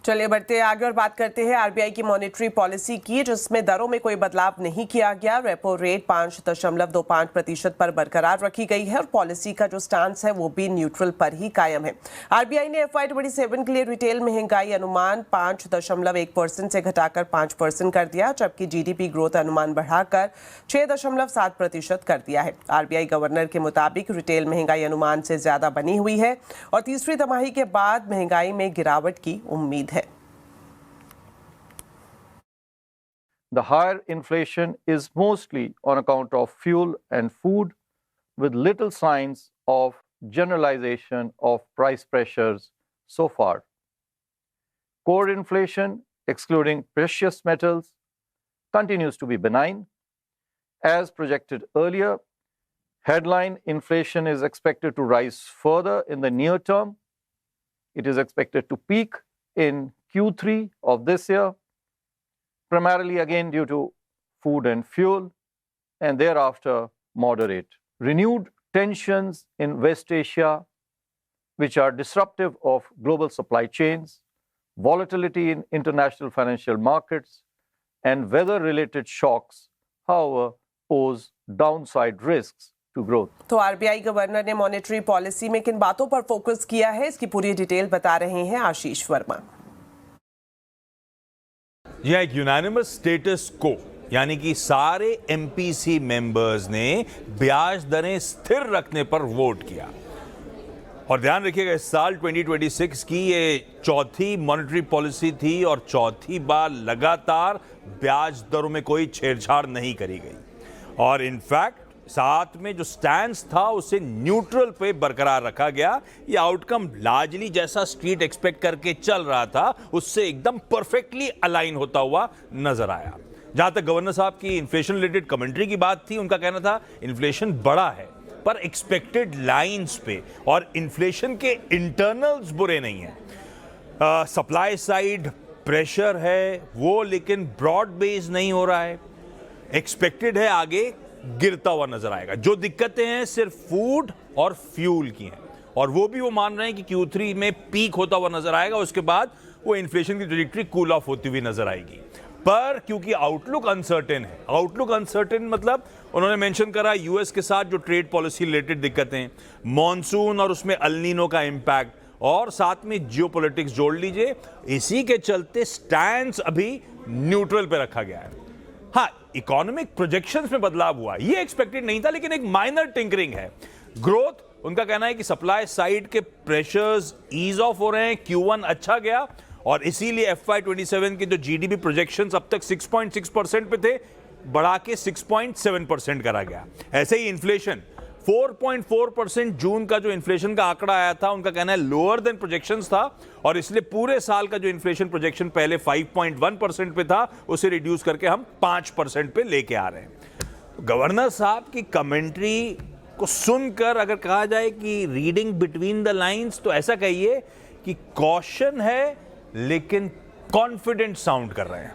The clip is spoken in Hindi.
चलिए बढ़ते आगे और बात करते हैं आरबीआई की मॉनेटरी पॉलिसी की, जिसमें दरों में कोई बदलाव नहीं किया गया। रेपो रेट 5.25% पर बरकरार रखी गई है और पॉलिसी का जो स्टांस है वो भी न्यूट्रल पर ही कायम है। आरबीआई ने FY27 के लिए रिटेल महंगाई अनुमान 5.1% से घटाकर 5% कर दिया, जबकि जीडीपी ग्रोथ अनुमान बढ़ाकर 6.7% कर दिया है। आरबीआई गवर्नर के मुताबिक रिटेल महंगाई अनुमान से ज्यादा बनी हुई है और तीसरी तिमाही के बाद महंगाई में गिरावट की उम्मीद है। The higher inflation is mostly on account of fuel and food, with little signs of generalization of price pressures so far. Core inflation, excluding precious metals, continues to be benign. As projected earlier, headline inflation is expected to rise further in the near term. It is expected to peak in Q3 of this year, primarily again due to food and fuel, and thereafter moderate. Renewed tensions in West Asia, which are disruptive of global supply chains, volatility in international financial markets, and weather-related shocks, however, pose downside risks to growth. तो आरबीआई गवर्नर ने मॉनेटरी पॉलिसी में किन बातों पर फोकस किया है, इसकी पूरी डिटेल बता रहे हैं आशीष वर्मा। यह एक यूनानिमस स्टेटस को, यानी कि सारे एमपीसी मेंबर्स ने ब्याज दरें स्थिर रखने पर वोट किया। और ध्यान रखिएगा, इस साल 2026 की ये चौथी मॉनेटरी पॉलिसी थी और चौथी बार लगातार ब्याज दरों में कोई छेड़छाड़ नहीं करी गई। और इनफैक्ट साथ में जो स्टैंस था उसे न्यूट्रल पे बरकरार रखा गया। ये आउटकम लार्जली जैसा स्ट्रीट एक्सपेक्ट करके चल रहा था उससे एकदम परफेक्टली अलाइन होता हुआ नजर आया। जहां तक गवर्नर साहब की इन्फ्लेशन रिलेटेड कमेंट्री की बात थी, उनका कहना था इन्फ्लेशन बड़ा है पर एक्सपेक्टेड लाइंस पे, और इन्फ्लेशन के इंटरनल्स बुरे नहीं है। सप्लाई साइड प्रेशर है वो, लेकिन ब्रॉड बेस नहीं हो रहा है। एक्सपेक्टेड है आगे गिरता हुआ नजर आएगा। जो दिक्कतें हैं सिर्फ फूड और फ्यूल की हैं, और वो भी वो मान रहे हैं कि Q3 में पीक होता हुआ नजर आएगा, उसके बाद वो इन्फ्लेशन की ट्रैजेक्टरी कूल ऑफ होती हुई नजर आएगी। पर क्योंकि आउटलुक अनसर्टेन है, आउटलुक अनसर्टेन मतलब उन्होंने मेंशन करा यूएस के साथ जो ट्रेड पॉलिसी रिलेटेड दिक्कतें, मॉनसून और उसमें अल नीनो का इंपैक्ट, और साथ में जियोपॉलिटिक्स जोड़ लीजिए, इसी के चलते स्टैंस अभी न्यूट्रल पे रखा गया है। हाँ, इकोनॉमिक प्रोजेक्शंस में बदलाव हुआ, ये एक्सपेक्टेड नहीं था, लेकिन एक माइनर टिंकरिंग है। ग्रोथ, उनका कहना है कि सप्लाई साइड के प्रेशर्स ईज ऑफ हो रहे हैं, Q1 अच्छा गया और इसीलिए FY27 के जो जीडीपी प्रोजेक्शंस अब तक 6.6% पे थे, बढ़ा के 6.7% करा गया। ऐसे ही इन्फ्लेशन 4.4% जून का जो इन्फ्लेशन का आंकड़ा आया था, उनका कहना है लोअर देन प्रोजेक्शंस था, और इसलिए पूरे साल का जो इन्फ्लेशन प्रोजेक्शन पहले 5.1% पे था उसे रिड्यूस करके हम 5% पे लेके आ रहे हैं। गवर्नर साहब की कमेंट्री को सुनकर अगर कहा जाए कि रीडिंग बिटवीन द लाइंस, तो ऐसा कहिए कि कॉशन है लेकिन कॉन्फिडेंट साउंड कर रहे हैं।